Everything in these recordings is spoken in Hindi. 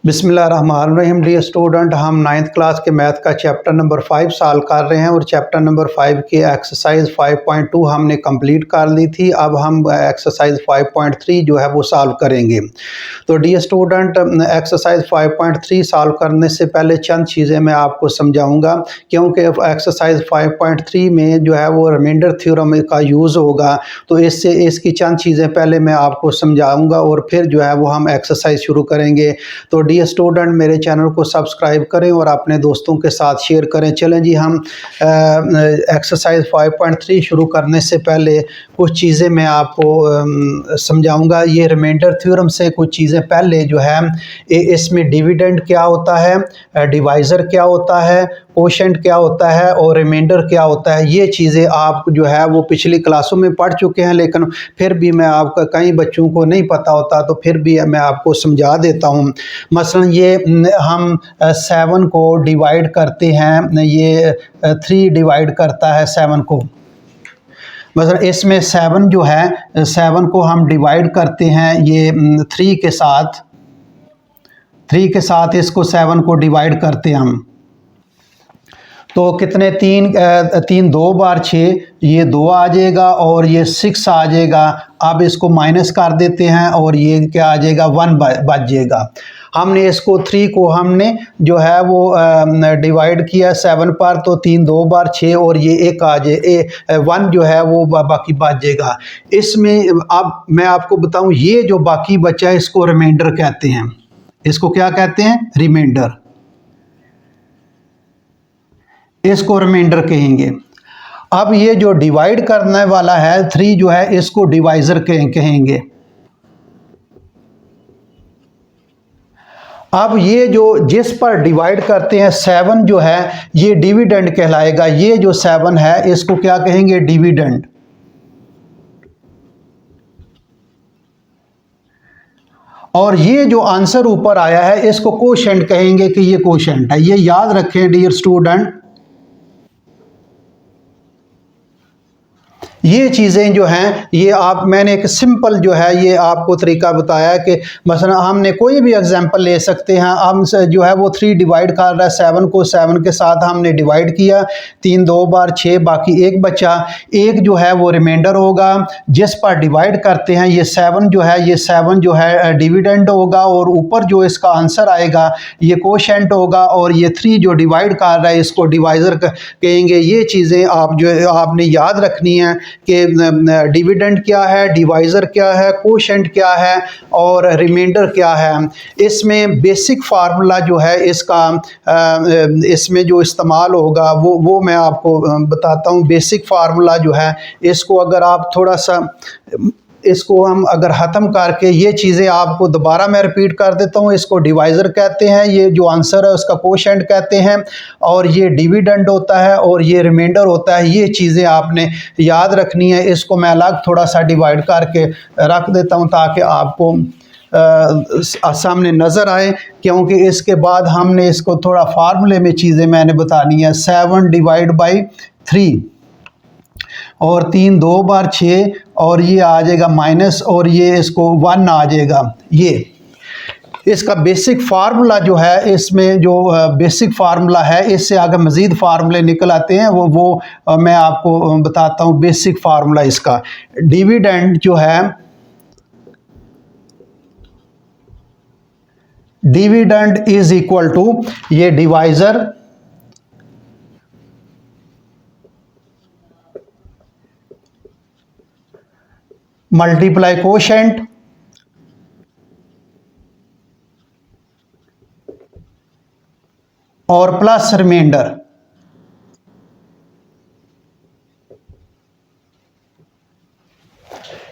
बिस्मिल्लाहिर्रहमानिर्रहीम। डियर स्टूडेंट, हम 9th क्लास के मैथ का चैप्टर नंबर 5 सॉल्व कर रहे हैं और चैप्टर नंबर 5 की एक्सरसाइज 5.2 हमने कंप्लीट कर ली थी। अब हम एक्सरसाइज 5.3 जो है वो सॉल्व करेंगे। तो डियर स्टूडेंट, एक्सरसाइज 5.3 सॉल्व करने से पहले चंद चीज़ें मैं आपको समझाऊंगा, क्योंकि एक्सरसाइज 5.3 में जो है वो रिमाइंडर थ्योरम का यूज़ होगा। तो इससे इसकी चंद चीज़ें पहले मैं आपको समझाऊंगा और फिर जो है वो हम एक्सरसाइज शुरू करेंगे। तो डियर स्टूडेंट, मेरे चैनल को सब्सक्राइब करें और अपने दोस्तों के साथ शेयर करें। चलें जी, हम एक्सरसाइज 5.3 शुरू करने से पहले कुछ चीज़ें मैं आपको समझाऊंगा। ये रिमाइंडर थ्योरम से कुछ चीज़ें पहले जो है, इसमें डिविडेंड क्या होता है, डिवाइज़र क्या होता है, कोशेंट क्या होता है और रिमाइंडर क्या होता है, ये चीज़ें आप जो है वो पिछली क्लासों में पढ़ चुके हैं, लेकिन फिर भी मैं आपका कई बच्चों को नहीं पता होता, तो फिर भी मैं आपको समझा देता हूँ। मसलन ये हम 7 को डिवाइड करते हैं, ये 3 डिवाइड करता है 7 को। मतलब इसमें 7 जो है, 7 को हम डिवाइड करते हैं ये 3 के साथ, 3 के साथ इसको 7 को डिवाइड करते हैं हम। तो कितने, 3 2 बार 6, ये 2 आ जाएगा और ये 6 आ जाएगा। अब इसको माइनस कर देते हैं और ये क्या आ जाएगा, 1 बच जाएगा। हमने इसको 3 को हमने जो है वो डिवाइड किया 7 पर, तो 3 2 बार 6 और ये 1 आ जाए, 1 जो है वो बाकी बच जाएगा। इसमें अब मैं आपको बताऊं, ये जो बाकी बचा है इसको रिमाइंडर कहते हैं। इसको क्या कहते हैं, रिमाइंडर, इसको रिमाइंडर कहेंगे। अब ये जो डिवाइड करने वाला है 3 जो है, इसको डिवाइजर कहेंगे। अब ये जो जिस पर डिवाइड करते हैं 7 जो है, ये डिविडेंड कहलाएगा। ये जो 7 है इसको क्या कहेंगे, डिविडेंड। और ये जो आंसर ऊपर आया है इसको कोशेंट कहेंगे कि ये कोशेंट है। ये याद रखें डियर स्टूडेंट, ये चीज़ें जो हैं ये मैंने एक सिंपल जो है ये आपको तरीका बताया कि मसलन हमने कोई भी एग्जांपल ले सकते हैं। हम जो है वो 3 डिवाइड कर रहा है 7 को, 7 के साथ हमने डिवाइड किया, 3 2 बार 6, बाकी 1 बचा। 1 जो है वो रिमाइंडर होगा, जिस पर डिवाइड करते हैं ये 7 जो है, ये 7 जो है डिविडेंड होगा और ऊपर जो इसका आंसर आएगा ये कोशेंट होगा। और ये 3 जो डिवाइड कर रहा है इसको डिवाइज़र कहेंगे। ये चीज़ें आप जो आपने याद रखनी है कि डिविडेंड क्या है, डिवाइज़र क्या है, कोशेंट क्या है और रिमाइंडर क्या है। इसमें बेसिक फार्मूला जो है इसका, इसमें जो इस्तेमाल होगा वो मैं आपको बताता हूँ। बेसिक फार्मूला जो है इसको अगर आप थोड़ा सा इसको हम अगर ख़त्म करके ये चीज़ें आपको दोबारा मैं रिपीट कर देता हूँ। इसको डिवाइज़र कहते हैं, ये जो आंसर है उसका कोशेंट कहते हैं, और ये डिविडेंड होता है और ये रिमाइंडर होता है। ये चीज़ें आपने याद रखनी है। इसको मैं अलग थोड़ा सा डिवाइड करके रख देता हूँ ताकि आपको सामने नज़र आए, क्योंकि इसके बाद हमने इसको थोड़ा फार्मूले में चीज़ें मैंने बतानी है। 7 डिवाइड बाई 3 और 3 2 बार 6 और ये आ जाएगा माइनस और ये इसको 1 आ जाएगा। ये इसका बेसिक फार्मूला जो है, इसमें जो बेसिक फार्मूला है, इससे आगे मज़ीद फार्मूले निकल आते हैं, वो मैं आपको बताता हूँ। बेसिक फार्मूला इसका, डिविडेंड जो है, डिविडेंड इज इक्वल टू ये डिवाइज़र मल्टीप्लाई कोशेंट और प्लस रिमाइंडर।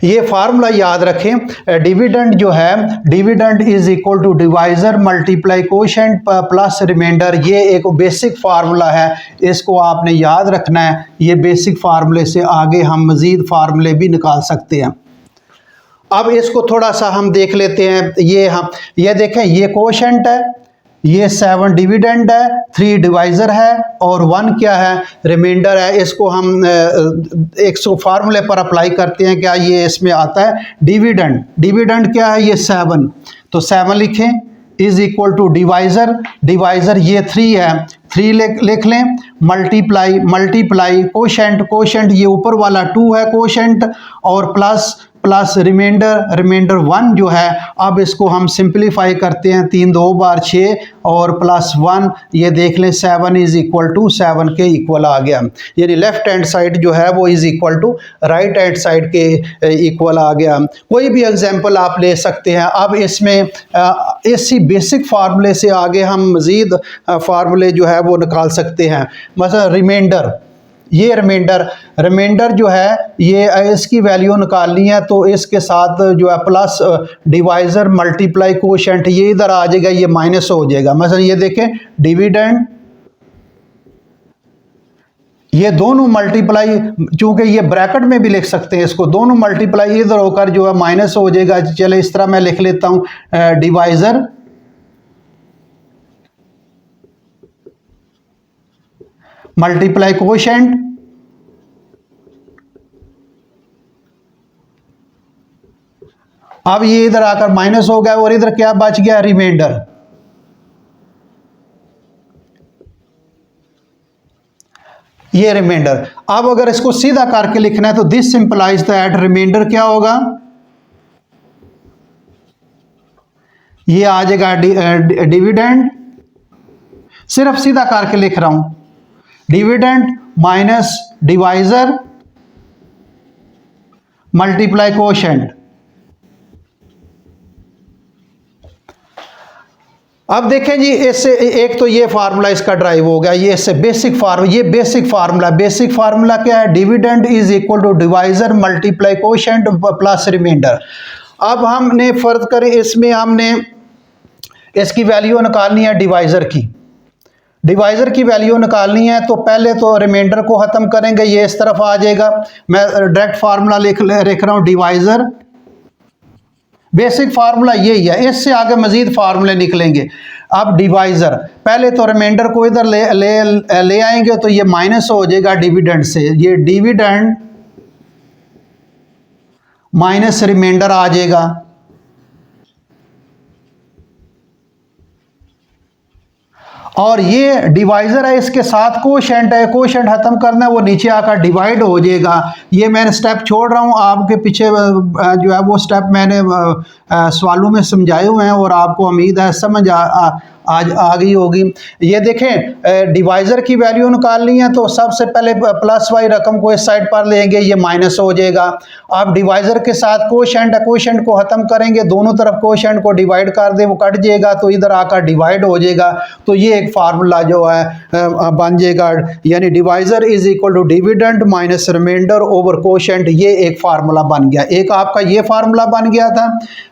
ये फार्मूला याद रखें। डिविडेंड जो है, dividend is equal to divisor multiply quotient plus remainder. ये एक बेसिक फार्मूला है, इसको आपने याद रखना है। ये बेसिक फार्मूले से आगे हम मज़ीद फार्मूले भी निकाल सकते हैं। अब इसको थोड़ा सा हम देख लेते हैं। ये देखें, ये कोशेंट है, ये 7 डिविडेंड है, 3 डिवाइज़र है और 1 क्या है, रिमाइंडर है। इसको हम 100 फार्मूले पर अप्लाई करते हैं। क्या ये इसमें आता है, डिविडेंड। डिविडेंड क्या है, ये 7, तो 7 लिखें, is equal to divisor, divisor ये 3 है, 3 लिख लें, मल्टीप्लाई मल्टीप्लाई कोशेंट, कोशेंट ये ऊपर वाला 2 है कोशेंट, और प्लस प्लस रिमाइंडर, रिमाइंडर 1 जो है। अब इसको हम सिंप्लीफाई करते हैं, 3 2 बार 6 और प्लस 1, ये देख लें 7 इज इक्वल टू 7 के इक्वल आ गया, यानी लेफ्ट हैंड साइड जो है वो is equal to right hand side के इक्वल आ गया। कोई भी एग्जांपल आप ले सकते हैं। अब इसमें इसी बेसिक फार्मूले से आगे हम मज़ीद फार्मूले जो है वो निकाल सकते हैं। मतलब रिमाइंडर, ये रिमाइंडर जो है ये इसकी वैल्यू निकालनी है, तो इसके साथ जो है प्लस डिवाइज़र मल्टीप्लाई कोशेंट ये इधर आ जाएगा, ये माइनस हो जाएगा। मतलब ये देखें डिविडेंड, ये दोनों मल्टीप्लाई, चूंकि ये ब्रैकेट में भी लिख सकते हैं इसको, दोनों मल्टीप्लाई इधर होकर जो है माइनस हो जाएगा। चले इस तरह मैं लिख लेता हूँ, डिवाइज़र मल्टीप्लाई कोशेंट, अब ये इधर आकर माइनस हो गया और इधर क्या बच गया, रिमाइंडर। ये रिमाइंडर। अब अगर इसको सीधा करके लिखना है तो दिस सिंपलाइज दैट रिमाइंडर क्या होगा, ये आ जाएगा डिविडेंड, सिर्फ सीधा करके लिख रहा हूं, dividend minus divisor multiply quotient. अब देखें जी, इससे एक तो ये फार्मूला इसका ड्राइव हो गया, ये इससे बेसिक फार्मूला, ये बेसिक फार्मूला क्या है, dividend is equal to divisor multiply quotient plus remainder. अब हमने फर्ज करें, इसमें हमने इसकी वैल्यू निकालनी है डिवाइज़र की, डिवाइज़र की वैल्यू निकालनी है, तो पहले तो रिमाइंडर को ख़त्म करेंगे, ये इस तरफ आ जाएगा। मैं डायरेक्ट फार्मूला लिख रहा हूँ, डिवाइज़र, बेसिक फार्मूला यही है, इससे आगे मजीद फार्मूले निकलेंगे। अब डिवाइज़र, पहले तो रिमाइंडर को इधर ले आएंगे तो ये माइनस हो जाएगा डिविडेंड से, ये डिविडेंड माइनस रिमाइंडर आ जाएगा। और ये डिवाइज़र है, इसके साथ कोशेंट है, कोशेंट खत्म करना है, वो नीचे आकर डिवाइड हो जाएगा। ये मैंने स्टेप छोड़ रहा हूँ, आपके पीछे जो है वो स्टेप मैंने सवालों में समझाए हुए हैं और आपको उम्मीद है समझ आज आ गई होगी। ये देखें, डिवाइज़र की वैल्यू निकालनी है तो सबसे पहले प्लस वाई रकम को इस साइड पर लेंगे, ये माइनस हो जाएगा। आप डिवाइज़र के साथ कोशेंट है, कोशेंट को ख़त्म करेंगे, दोनों तरफ कोशेंट को डिवाइड कर दे, वो कट जाएगा तो इधर आकर डिवाइड हो जाएगा। तो ये एक फार्मूला जो है बन जाएगा, यानी divisor is equal to dividend minus remainder over quotient, ये एक फार्मूला बन गया। एक आपका ये फार्मूला बन गया था।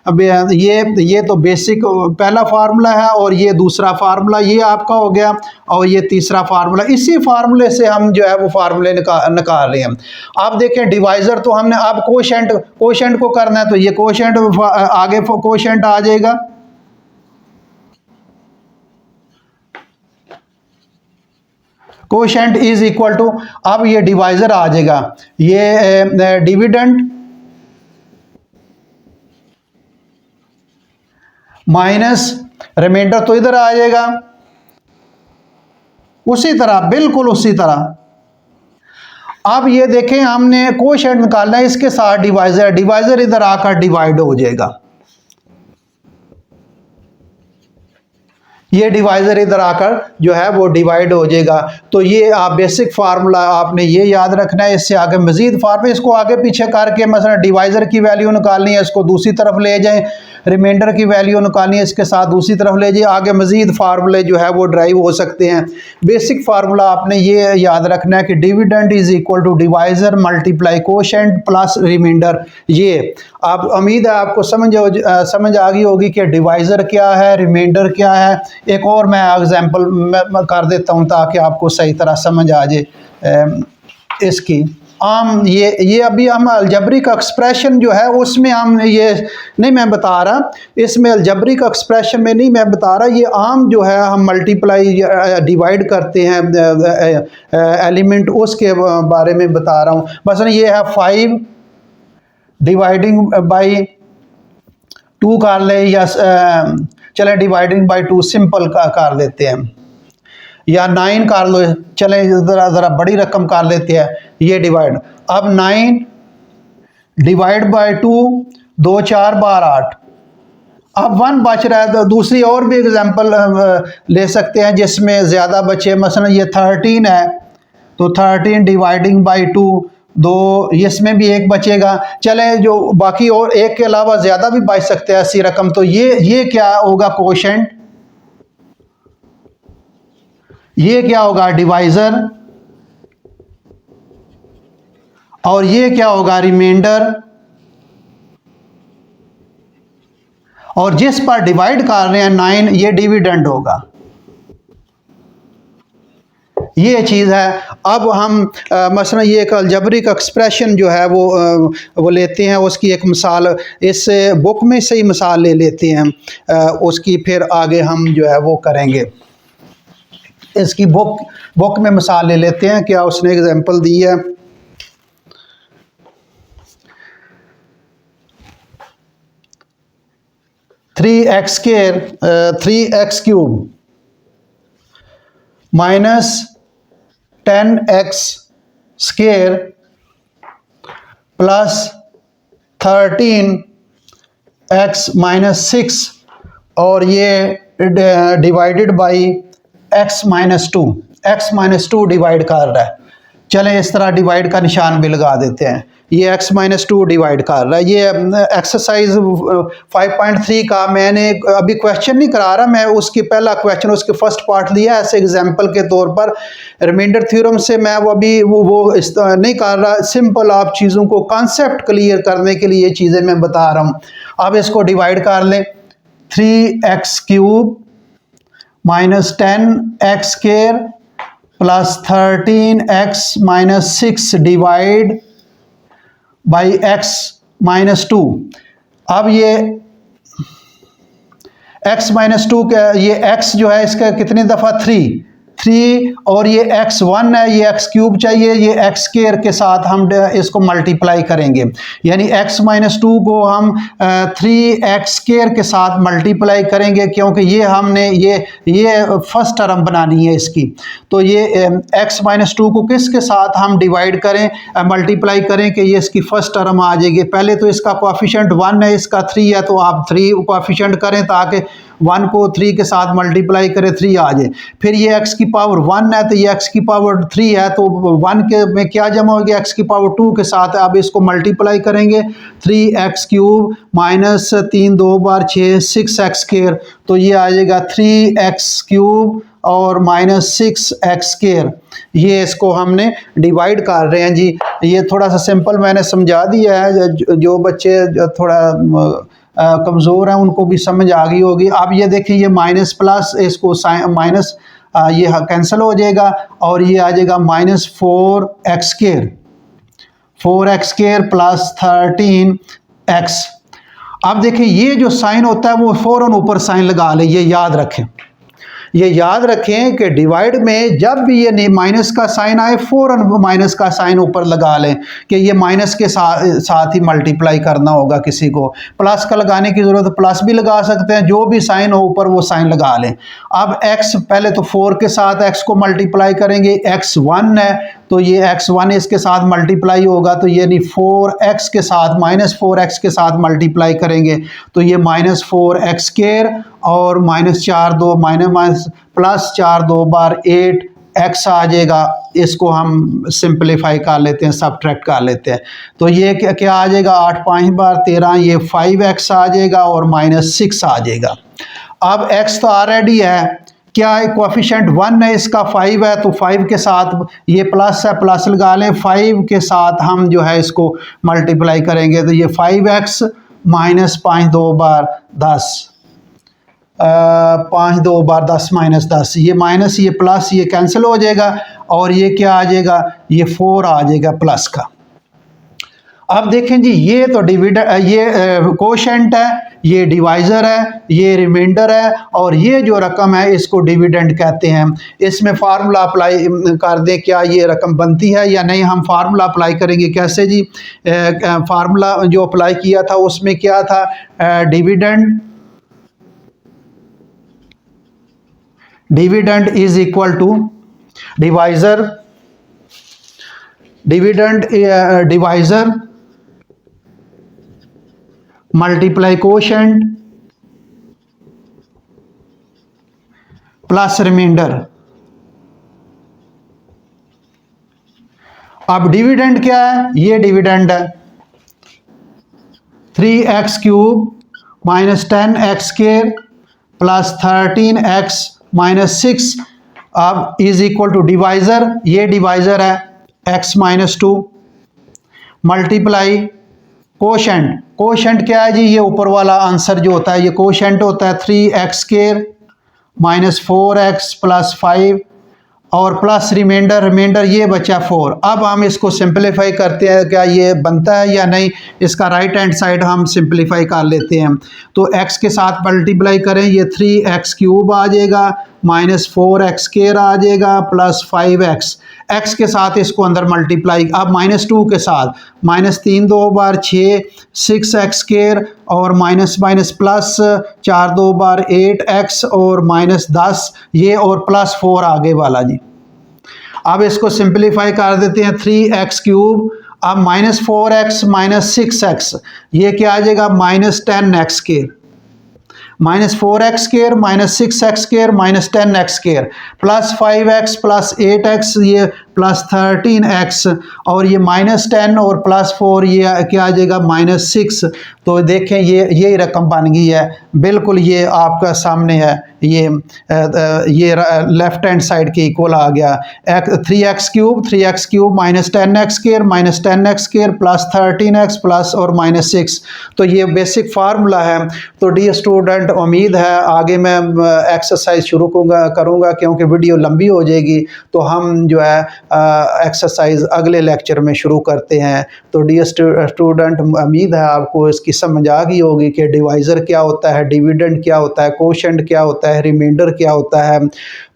अब ये तो बेसिक पहला फार्मूला है और ये दूसरा फार्मूला ये आपका हो गया और ये तीसरा फार्मूला। इसी फार्मूले से हम जो है वो फार्मूले निकाल रहे हैं। आप देखें, डिवाइज़र तो हमने, अब कोशेंट को करना है तो ये कोशेंट आगे कोशेंट आ जाएगा, कोशेंट इज इक्वल टू, अब ये डिवाइज़र आ जाएगा, ये डिविडेंड माइनस रिमाइंडर तो इधर आ जाएगा, उसी तरह, बिल्कुल उसी तरह। अब ये देखें, हमने कोशेंट निकालना है, इसके साथ डिवाइज़र इधर आकर डिवाइड हो जाएगा, ये डिवाइज़र इधर आकर जो है वो डिवाइड हो जाएगा। तो ये आप बेसिक फार्मूला आपने ये याद रखना है। इससे आगे मजीद फार्मूले, इसको आगे पीछे करके मसला डिवाइज़र की वैल्यू निकालनी है, इसको दूसरी तरफ ले जाएं, रिमाइंडर की वैल्यू निकालनी है, इसके साथ दूसरी तरफ ले जाइए, आगे मजीद फार्मूले जो है वो ड्राइव हो सकते हैं। बेसिक फार्मूला आपने ये याद रखना है कि dividend is equal to divisor multiply quotient plus remainder. ये आप, उम्मीद है आपको समझ आ गई होगी कि डिवाइज़र क्या है, रिमाइंडर क्या है। एक और मैं एग्जांपल कर देता हूं ताकि आपको सही तरह समझ आ जाए इसकी। आम ये अभी हम अलजबरिक एक्सप्रेशन जो है उसमें हम ये नहीं मैं बता रहा, इसमें अलजबरिक एक्सप्रेशन में नहीं मैं बता रहा, ये आम जो है हम मल्टीप्लाई डिवाइड करते हैं एलिमेंट, उसके बारे में बता रहा हूँ। मसलन ये है 5 डिवाइडिंग बाई 2 कर ले, या चलें डिवाइडिंग बाई 2 सिंपल कर देते हैं, या 9 कर लो, चलें ज़रा बड़ी रकम कर लेते हैं, ये डिवाइड। अब 9 डिवाइड बाई 2, 2 4 बार 8, अब 1 बच रहा है। तो दूसरी और भी एग्जांपल ले सकते हैं जिसमें ज़्यादा बचे, मसलन ये 13 है, तो 13 डिवाइडिंग बाई 2, 2, इसमें भी एक बचेगा। चले जो बाकी और एक के अलावा ज़्यादा भी बच सकते हैं ऐसी रकम, तो ये क्या होगा कोशेंट, ये क्या होगा डिवाइज़र, और ये क्या होगा रिमाइंडर, और जिस पर डिवाइड कर रहे हैं 9 ये डिविडेंड होगा। ये चीज़ है। अब हम मसलन ये एक अलजेब्रिक एक्सप्रेशन जो है वो लेते हैं, उसकी एक मिसाल इस बुक में से ही मिसाल ले लेते हैं, उसकी फिर आगे हम जो है वो करेंगे। इसकी बुक में मिसाल ले लेते हैं, क्या उसने एग्जांपल दी है। Three x cube minus 10x square plus 13x minus 6, और ये divided by x minus 2, x minus 2 divide कर रहा है। चलें इस तरह डिवाइड का निशान भी लगा देते हैं, ये x माइनस 2 डिवाइड कर रहा है। ये एक्सरसाइज 5.3 का मैंने अभी क्वेश्चन नहीं करा रहा, मैं उसकी पहला क्वेश्चन उसके फर्स्ट पार्ट लिया ऐसे एग्जांपल के तौर पर। रिमाइंडर थ्योरम से मैं वो अभी वो नहीं कर रहा, सिंपल आप चीज़ों को कॉन्सेप्ट क्लियर करने के लिए ये चीज़ें मैं बता रहा हूँ। अब इसको डिवाइड कर लें, 3x cube minus 10x square plus 13x minus 6 divide by x minus 2। अब ये x माइनस 2 का ये x जो है इसका कितनी दफ़ा 3, और ये x1 है, ये x क्यूब चाहिए, ये x स्क्वायर के साथ हम इसको मल्टीप्लाई करेंगे, यानी x माइनस 2 को हम 3x स्क्वायर के साथ मल्टीप्लाई करेंगे, क्योंकि ये हमने ये फर्स्ट टर्म बनानी है इसकी। तो ये x माइनस 2 को किसके साथ हम डिवाइड करें, मल्टीप्लाई करें कि ये इसकी फर्स्ट टर्म आ जाएगी। पहले तो इसका कोएफिशिएंट 1 है, इसका 3 है, तो आप 3 कोएफिशिएंट करें ताकि 1 को 3 के साथ मल्टीप्लाई करें 3 आ जाए। फिर ये x की पावर 1 है, तो ये x की पावर 3 है, तो 1 के में क्या जमा हो गया x की पावर 2 के साथ। अब इसको मल्टीप्लाई करेंगे, 3x क्यूब माइनस 3 2 बार 6 6x स्क्वायर, तो ये आ जाएगा 3x क्यूब और माइनस 6x स्क्वायर। ये इसको हमने डिवाइड कर रहे हैं जी। ये थोड़ा सा सिंपल मैंने समझा दिया है, जो बच्चे थोड़ा कमज़ोर हैं उनको भी समझ आ गई होगी। अब ये देखिए ये माइनस प्लस, इसको माइनस ये कैंसिल हो जाएगा, और ये आ जाएगा minus 4x square, 4x square plus 13x। अब देखिए ये जो साइन होता है वो फ़ौरन ऊपर साइन लगा ले, ये याद रखें। ये याद रखें कि डिवाइड में जब भी ये माइनस का साइन आए फ़ौरन माइनस का साइन ऊपर लगा लें कि ये माइनस के साथ ही मल्टीप्लाई करना होगा। किसी को प्लस का लगाने की ज़रूरत, प्लस भी लगा सकते हैं, जो भी साइन हो ऊपर वो साइन लगा लें। अब x पहले तो 4 के साथ x को मल्टीप्लाई करेंगे, x1 है तो ये x1 इसके साथ मल्टीप्लाई होगा, तो ये नहीं 4x के साथ माइनस 4x के साथ मल्टीप्लाई करेंगे, तो ये माइनस 4x स्क्वायर और माइनस 4 2 माइनस प्लस 4 2 बार 8x आ जाएगा। इसको हम सिंप्लीफाई कर लेते हैं, सबट्रैक्ट कर लेते हैं, तो ये क्या आ जाएगा 8 5 बार 13, ये 5x आ जाएगा और माइनस 6 आ जाएगा। अब x तो ऑलरेडी है, क्या है कोएफिशिएंट 1 है, इसका 5 है, तो 5 के साथ ये प्लस है, प्लस लगा लें, 5 के साथ हम जो है इसको मल्टीप्लाई करेंगे, तो ये 5x माइनस 5 2 बार 10, 5 2 बार 10 माइनस 10, ये माइनस ये प्लस ये कैंसिल हो जाएगा, और ये क्या आ जाएगा, ये 4 आ जाएगा प्लस का। अब देखें जी ये तो डिविडेंड, ये कोशेंट है, ये डिवाइज़र है, ये रिमाइंडर है, और ये जो रकम है इसको डिविडेंड कहते हैं। इसमें फार्मूला अप्लाई कर दें, क्या ये रकम बनती है या नहीं। हम फार्मूला अप्लाई करेंगे, कैसे जी, फार्मूला जो अप्लाई किया था उसमें क्या था, dividend dividend is equal to divisor multiply quotient plus remainder. अब डिविडेंड क्या है, ये डिविडेंड है 3x cube minus 10x square plus 13x minus 6। अब इज इक्वल टू डिवाइजर, ये डिवाइजर है x minus 2 multiply quotient. Quotient क्या है जी, ये ऊपर वाला आंसर जो होता है ये कोशेंट होता है 3x square minus 4x plus 5 और प्लस रिमाइंडर ये बचा 4। अब हम इसको सिंपलीफाई करते हैं, क्या ये बनता है या नहीं। इसका राइट हैंड साइड हम सिंपलीफाई कर लेते हैं। तो x के साथ मल्टीप्लाई करें, ये 3x क्यूब आ जाएगा माइनस 4x स्क्वायर आ जाएगा प्लस 5x। x के साथ इसको अंदर मल्टीप्लाई, अब माइनस 2 के साथ माइनस 3 2 बार 6 6x स्क्वायर और माइनस माइनस प्लस 4 2 बार 8x और माइनस 10 ये और प्लस 4 आगे वाला जी। अब इसको सिंपलीफाई कर देते हैं 3x क्यूब, अब माइनस 4x माइनस 6x ये क्या आ जाएगा minus 10x square minus 4x square minus 6x square minus 10x square plus 5x plus 8x ये प्लस 13x और ये माइनस 10 और प्लस 4 ये क्या आ जाएगा माइनस 6। तो देखें ये रकम बन गई है बिल्कुल, ये आपका सामने है, ये लेफ्ट हैंड साइड के इक्वल आ गया 3x cube minus 10x square plus 13x plus और माइनस 6। तो ये बेसिक फार्मूला है। तो डियर स्टूडेंट, उम्मीद है आगे मैं एक्सरसाइज शुरू करूँगा क्योंकि वीडियो लंबी हो जाएगी। तो हम जो है एक्सरसाइज अगले लेक्चर में शुरू करते हैं। तो डियर स्टूडेंट, उम्मीद है आपको इसकी समझ आ गई होगी कि डिवाइज़र क्या होता है, डिविडेंड क्या होता है, कोशेंट क्या होता है, रिमाइंडर क्या होता है।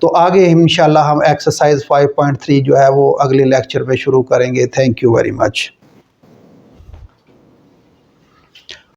तो आगे इंशाल्लाह हम एक्सरसाइज 5.3 जो है वो अगले लेक्चर में शुरू करेंगे। Thank you very much.